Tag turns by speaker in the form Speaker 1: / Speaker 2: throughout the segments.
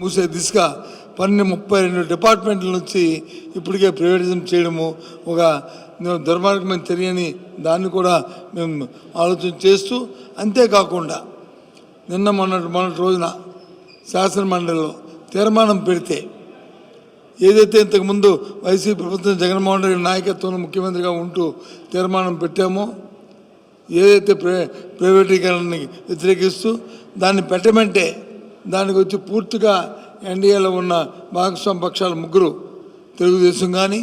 Speaker 1: మూసే దిశగా 32 డిపార్ట్మెంట్ల నుంచి ఇప్పటికే ప్రైవేటిజం చేయడము ఒక దుర్మార్గమైన చర్యని దాన్ని కూడా మేము ఆలోచన చేస్తూ, అంతేకాకుండా మొన్నటి రోజున శాసనమండలిలో తీర్మానం పెడితే ఏదైతే ఇంతకుముందు వైసీపీ ప్రభుత్వం జగన్మోహన్ రెడ్డి నాయకత్వంలో ముఖ్యమంత్రిగా ఉంటూ తీర్మానం పెట్టామో, ఏదైతే ప్రైవేటీకరణని వ్యతిరేకిస్తూ దాన్ని పెట్టమంటే దానికి వచ్చి పూర్తిగా ఎన్డీఏలో ఉన్న భాగస్వామ్య పక్షాలు ముగ్గురు, తెలుగుదేశం కానీ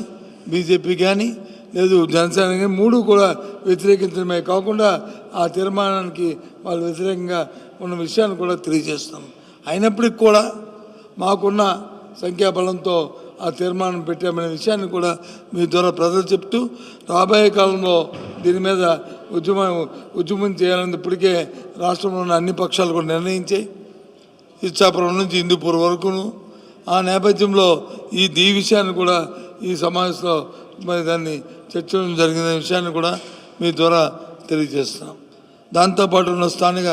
Speaker 1: బీజేపీ కానీ లేదు జనసేన కానీ, మూడు కూడా వ్యతిరేకించడమే కాకుండా ఆ తీర్మానానికి వాళ్ళు వ్యతిరేకంగా ఉన్న విషయాన్ని కూడా తెలియజేస్తాం. అయినప్పటికీ కూడా మాకున్న సంఖ్యాబలంతో ఆ తీర్మానం పెట్టామనే విషయాన్ని కూడా మీ ద్వారా ప్రజలు చెప్తూ, రాబోయే కాలంలో దీని మీద ఉద్యమం చేయాలని ఇప్పటికే రాష్ట్రంలో ఉన్న అన్ని పక్షాలు కూడా నిర్ణయించాయి, ఇచ్చాపురం నుంచి హిందూపూర్ వరకును. ఆ నేపథ్యంలో ఈ విషయాన్ని కూడా ఈ సమావేశంలో మరి దాన్ని చర్చలు జరిగిన విషయాన్ని కూడా మీ ద్వారా తెలియజేస్తున్నాం. దాంతోపాటు ఉన్న స్థానిక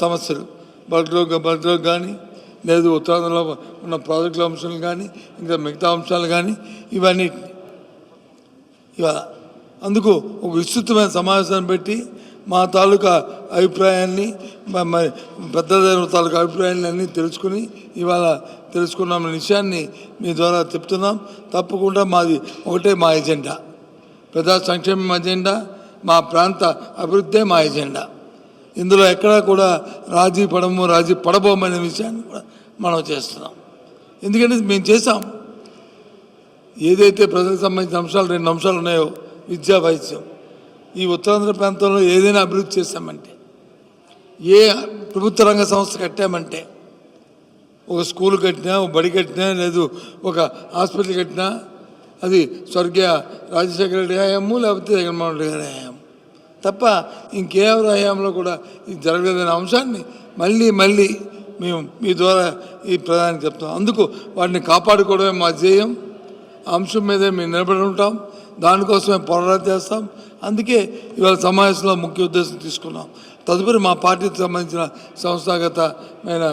Speaker 1: సమస్యలు బల్క్లో కానీ లేదు ఉత్తరాంధ్రలో ఉన్న ప్రాజెక్టుల అంశాలు కానీ ఇంకా మిగతా అంశాలు కానీ ఇవన్నీ అందుకు ఒక విస్తృతమైన సమావేశాన్ని పెట్టి మా తాలూకా అభిప్రాయాన్ని మరి పెద్దల తాలూకా అభిప్రాయాన్ని అన్నీ తెలుసుకుని ఇవాళ తెలుసుకున్నామనే విషయాన్ని మీ ద్వారా చెప్తున్నాం. తప్పకుండా మాది ఒకటే మా ఎజెండా, ప్రజా సంక్షేమం ఎజెండా, మా ప్రాంత అభివృద్ధే మా ఎజెండా. ఇందులో ఎక్కడా కూడా రాజీ పడబోమనే విషయాన్ని కూడా మనం చేస్తున్నాం. ఎందుకంటే మేము చేసాం, ఏదైతే ప్రజలకు సంబంధించిన అంశాలు 2 అంశాలు ఉన్నాయో, విద్యా వైద్యం, ఈ ఉత్తరాంధ్ర ప్రాంతంలో ఏదైనా అభివృద్ధి చేశామంటే, ఏ ప్రభుత్వ రంగ సంస్థ కట్టామంటే, ఒక స్కూల్ కట్టినా, ఒక బడి కట్టినా, లేదు ఒక హాస్పిటల్ కట్టినా అది స్వర్గీయ రాజశేఖర రెడ్డి హయాము లేకపోతే జగన్మోహన్ రెడ్డి గారి హయాము తప్ప ఇంకేవరి హయాంలో కూడా ఇది జరగలేదనే అంశాన్ని మళ్ళీ మేము మీ ద్వారా ఈ ప్రధానికి చెప్తాం. అందుకు వాటిని కాపాడుకోవడమే మా ధ్యేయం. ఆ అంశం మీదే మేము నిలబడి ఉంటాం, దానికోసమే పోరాటం చేస్తాం. అందుకే ఇవాళ సమావేశంలో ముఖ్య ఉద్దేశం తీసుకున్నాం. తదుపరి మా పార్టీకి సంబంధించిన సంస్థాగతమైన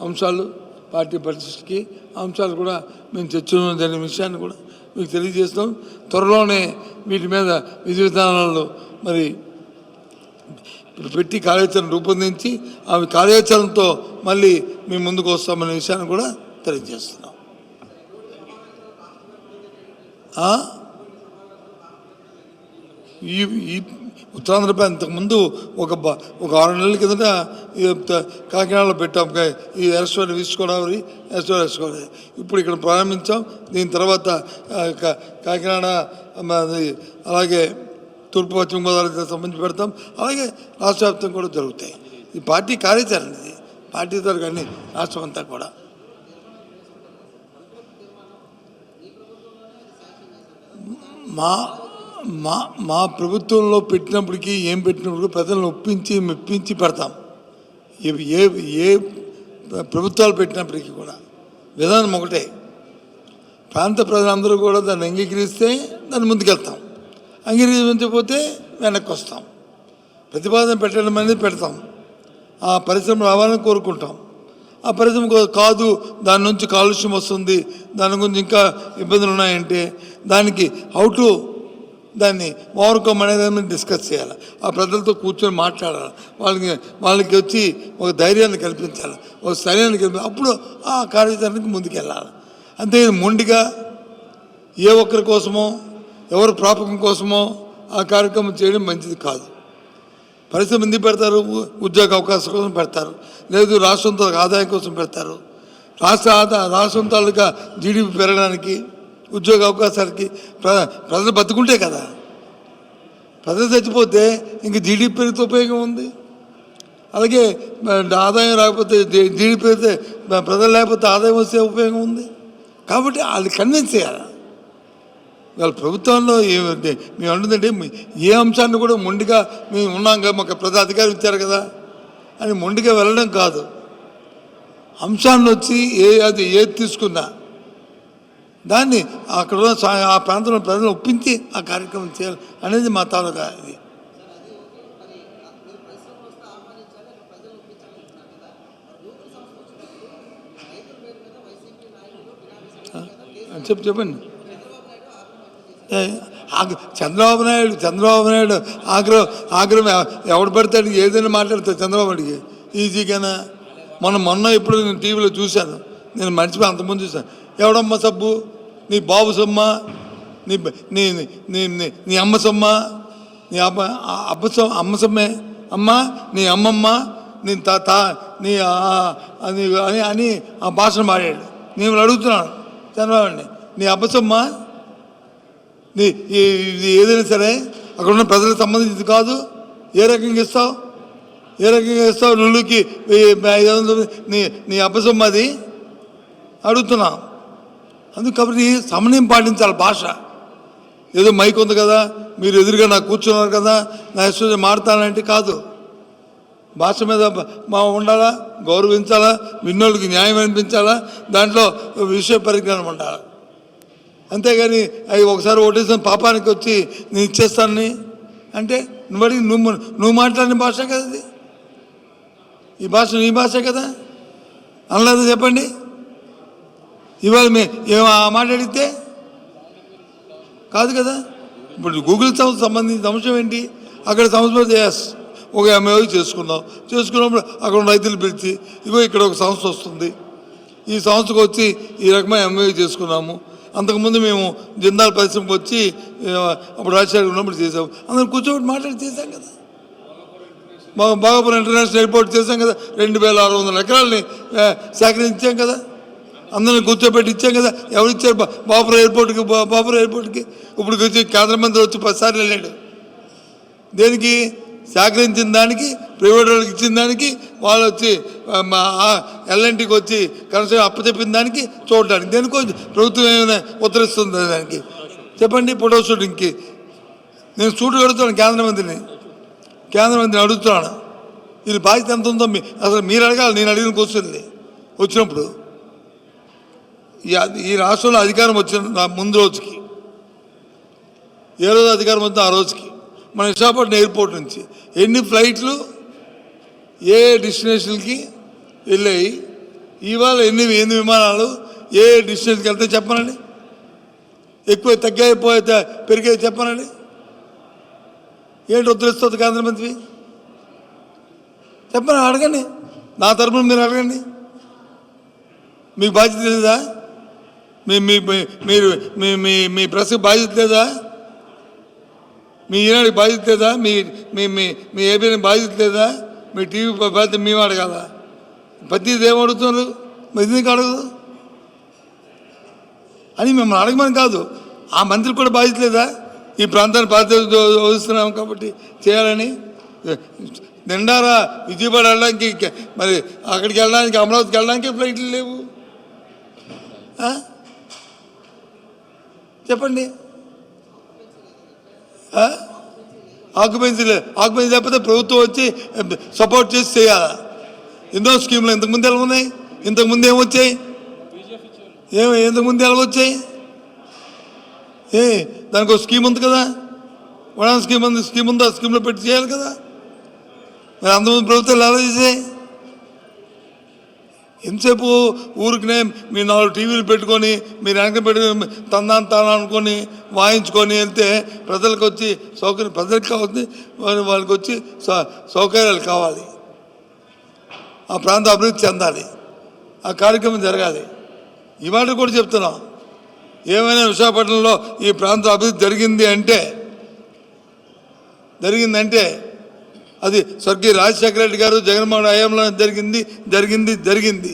Speaker 1: అంశాలు, పార్టీ పరిస్థితికి అంశాలు కూడా మేము చర్చలో జరిగిన విషయాన్ని కూడా మీకు తెలియజేస్తాం. త్వరలోనే వీటి మీద విధి విధానాలు మరి పెట్టి కార్యాచరణ రూపొందించి ఆ కార్యాచరణతో మళ్ళీ మేము ముందుకు వస్తామనే విషయాన్ని కూడా తెలియజేస్తున్నాం. ఈ ఉత్తరాంధ్రపై అంతకుముందు ఒక 6 నెలల కిందట కాకినాడలో పెట్టాం ఈ ఎరస్వారి విసుకోవడారి ఎరస్వారి. ఇప్పుడు ఇక్కడ ప్రారంభించాం. దీని తర్వాత కాకినాడ అలాగే తూర్పు పశ్చిమ గోదావరి సంబంధించి పెడతాం. అలాగే రాష్ట్ర వ్యాప్తంగా కూడా జరుగుతాయి. ఈ పార్టీ కార్యాచరణ, ఇది పార్టీ తరగతి అన్ని రాష్ట్రం అంతా కూడా. మా ప్రభుత్వంలో పెట్టినప్పటికీ ఏం పెట్టినప్పటికీ ప్రజలను మెప్పించి పెడతాం. ఏ ప్రభుత్వాలు పెట్టినప్పటికీ కూడా విధానం ఒకటే. ప్రాంత ప్రజలందరూ కూడా దాన్ని అంగీకరిస్తే దాన్ని ముందుకెళ్తాం, అంగీకరించకపోతే వెనక్కి వస్తాం. ప్రతిపాదన పెట్టడం అనేది పెడతాం, ఆ పరిశ్రమ రావాలని కోరుకుంటాం. ఆ పరిశ్రమ కాదు, దాని నుంచి కాలుష్యం వస్తుంది, దాని గురించి ఇంకా ఇబ్బందులు ఉన్నాయంటే దానికి దాన్ని ఓవర్కమ్ అనేది డిస్కస్ చేయాలి. ఆ ప్రజలతో కూర్చొని మాట్లాడాలి, వాళ్ళకి వచ్చి ఒక ధైర్యాన్ని కల్పించాలి, ఒక స్థైర్యాన్ని కల్పించాలి. అప్పుడు ఆ కార్యాచరణకి ముందుకెళ్ళాలి. అంతే మొండిగా ఏ ఒక్కరి కోసమో ఎవరి ప్రాపకం కోసమో ఆ కార్యక్రమం చేయడం మంచిది కాదు. పరిశ్రమ ఎందుకు పెడతారు? ఉద్యోగ అవకాశం కోసం పెడతారు, లేదు రాష్ట్రం తాలూకా ఆదాయం కోసం పెడతారు. రాష్ట్రం తాలూకా జీడీపీ పెరగడానికి, ఉద్యోగ అవకాశాలకి ప్రజలు బతుకుంటే కదా. ప్రజలు చచ్చిపోతే ఇంక జీడీపీ పెరిగితే ఉపయోగం ఉంది. అలాగే ఆదాయం రాకపోతే జీడీపీ పెరిగితే, ప్రజలు లేకపోతే ఆదాయం వస్తే ఉపయోగం ఉంది. కాబట్టి వాళ్ళు కన్విన్స్ చేయాలి. వాళ్ళ ప్రభుత్వంలో మేము అంటుందంటే ఏ అంశాన్ని కూడా మొండిగా మేము ఉన్నాం కదా, మాకు ప్రజా అధికారం ఇచ్చారు కదా అని మొండిగా వెళ్ళడం కాదు. అంశాన్ని వచ్చి ఏది తీసుకున్నా దాన్ని అక్కడ ఆ ప్రాంతంలో ప్రజలను ఒప్పించి ఆ కార్యక్రమం చేయాలి అనేది మా తాలూకా ఇది. చెప్పండి. చంద్రబాబు నాయుడు ఆగ్రహం ఎవడు పడతాడు, ఏదైనా మాట్లాడతాడు చంద్రబాబు నాయుడికి ఈజీగానా. మొన్న ఇప్పుడు నేను టీవీలో చూశాను, నేను మర్చిపోయి అంతకుముందు చూశాను. ఎవడమ్మ సబ్బు, నీ బాబు సొమ్మ, నీ నీ నీ నీ అమ్మ సొమ్మ, నీ అమ్మ సొమ్మే, అమ్మ నీ అమ్మమ్మ, నీ తాత నీ అని ఆ భాషను మాడాడు. నేను అడుగుతున్నాను చంద్రబాబుని, నీ అబ్బసమ్మ, నీ ఇది ఏదైనా సరే అక్కడ ఉన్న ప్రజలకు సంబంధించింది కాదు. ఏ రకంగా ఇస్తావు నువ్వుకి నీ అబ్బసమ్మ అది అడుగుతున్నా. అందుకు కాబట్టి సమన్వయం పాటించాలి. భాష ఏదో మైక్ ఉంది కదా, మీరు ఎదురుగా నాకు కూర్చున్నారు కదా, నా ఇష్టం మాడతానంటే కాదు. భాష మీద ఉండాలా, గౌరవించాలా, విన్నోళ్ళకి న్యాయం అనిపించాలా, దాంట్లో విషయ పరిజ్ఞానం ఉండాలి. అంతేగాని అవి ఒకసారి ఓటేసిన పాపానికి వచ్చి నేను ఇచ్చేస్తానని అంటే నువ్వు మాట్లాడిన భాష కదా ఇది. ఈ భాష నీ భాషే కదా, అనలేదు చెప్పండి. ఇవాళ ఏమో ఆ మాట అడిగితే కాదు కదా. ఇప్పుడు గూగుల్ సంస్థ సంబంధించిన అంశం ఏంటి, అక్కడ సంస్థ ఒక ఎంఏఓ చేసుకున్నప్పుడు అక్కడ రైతులు పిలిచి ఇగో ఇక్కడ ఒక సంస్థ వస్తుంది, ఈ సంస్థకు వచ్చి ఈ రకమైన ఎంఏఓ చేసుకున్నాము. అంతకుముందు మేము జిందాల్ పరిశ్రమకు వచ్చి అప్పుడు రాజశేఖర్ ఉన్నప్పుడు చేసాము. అందరూ కూర్చోబెట్టి మాట్లాడి చేశాం కదా. బాగాపురం ఇంటర్నేషనల్ ఎయిర్పోర్ట్ చేశాం కదా, 2600 ఎకరాలని సేకరించాం కదా, అందరిని కూర్చోబెట్టి ఇచ్చాం కదా. ఎవరు ఇచ్చారు? బాపురం ఎయిర్పోర్ట్కి ఇప్పుడు వచ్చి కేంద్ర మంత్రి వచ్చి 10 సార్లు వెళ్ళాడు. దేనికి? సేకరించిన దానికి, ప్రైవేట్ వాళ్ళకి ఇచ్చిన దానికి, వాళ్ళు వచ్చి ఎల్ఎన్టీకి వచ్చి కనీసం అప్పచెప్పిన దానికి చూడడానికి. దేనికో ప్రభుత్వం ఏమైనా ఉత్తరిస్తుంది దానికి చెప్పండి. ఫోటో షూటింగ్కి నేను షూట్ కడుతున్నాను కేంద్ర మంత్రిని అడుగుతున్నాను. వీళ్ళ బాధ్యత ఎంత ఉందో అసలు మీరు అడగాలి. నేను అడిగిన క్వశ్చన్ని వచ్చినప్పుడు ఈ రాష్ట్రంలో అధికారం వచ్చిన ముందు రోజుకి, ఏ రోజు అధికారం వచ్చిందో ఆ రోజుకి మన విశాఖపట్నం ఎయిర్పోర్ట్ నుంచి ఎన్ని ఫ్లైట్లు ఏ డెస్టినేషన్కి వెళ్ళాయి, ఇవాళ ఎన్ని విమానాలు ఏ డెస్టినేషన్కి వెళ్తే చెప్పనండి. ఎక్కువ తగ్గాయిపోతే పెరిగే చెప్పనండి. ఏంటి ఉత్తరిస్తుంది కేంద్ర మంత్రి చెప్పండి, అడగండి. నా తరపున మీరు అడగండి. మీకు బాధ్యత లేదా? మీరు మీ ప్రెస్కి బాధ్యత లేదా? మీ ఈనాడికి బాధ్యత లేదా? మీ ఏబీఎన్ బాధ్యత లేదా? మీ టీవీ బాధ్యత మేము అడగాల? ప్రతిది ఏం అడుగుతున్నారు? మరి ఎందుకు అడగదు అని మిమ్మల్ని అడగమని కాదు. ఆ మంత్రికి కూడా బాధ్యత లేదా? ఈ ప్రాంతాన్ని బాధ్యత వహిస్తున్నాం కాబట్టి చేయాలని. నిండారా విజయవాడ వెళ్ళడానికి, మరి అక్కడికి వెళ్ళడానికి, అమరావతికి వెళ్ళడానికి ఫ్లైట్లు లేవు. చెప్పండి. ఆక్యుపెన్సీ లేకపోతే ప్రభుత్వం వచ్చి సపోర్ట్ చేసి చేయాలా? ఎన్నో స్కీమ్లు ఇంతకుముందు ఎలా ఉన్నాయి? ఇంతకుముందు ఏమొచ్చాయి? ఇంతకుముందు ఎలా వచ్చాయి? దానికి ఒక స్కీమ్ ఉంది కదా, వడాన్ స్కీమ్ ఉంది. ఆ స్కీమ్లో పెట్టి చేయాలి కదా. మరి అంతకుముందు ప్రభుత్వాలు ఎలా చేసాయి? ఎంతసేపు ఊరికినే మీ 4 టీవీలు పెట్టుకొని మీరు వెనక పెట్టుకొని తాను అనుకొని వాయించుకొని వెళ్తే ప్రజలకు వచ్చి సౌకర్యం, ప్రజలకు కావాలి, వాళ్ళకి వచ్చి సౌకర్యాలు కావాలి, ఆ ప్రాంత అభివృద్ధి చెందాలి, ఆ కార్యక్రమం జరగాలి. ఇవాళ కూడా చెప్తున్నాం, ఏమైనా విశాఖపట్నంలో ఈ ప్రాంత అభివృద్ధి జరిగిందంటే అది స్వర్గీయ రాజశేఖర రెడ్డి గారు జగన్మోహన్ హయాంలో జరిగింది.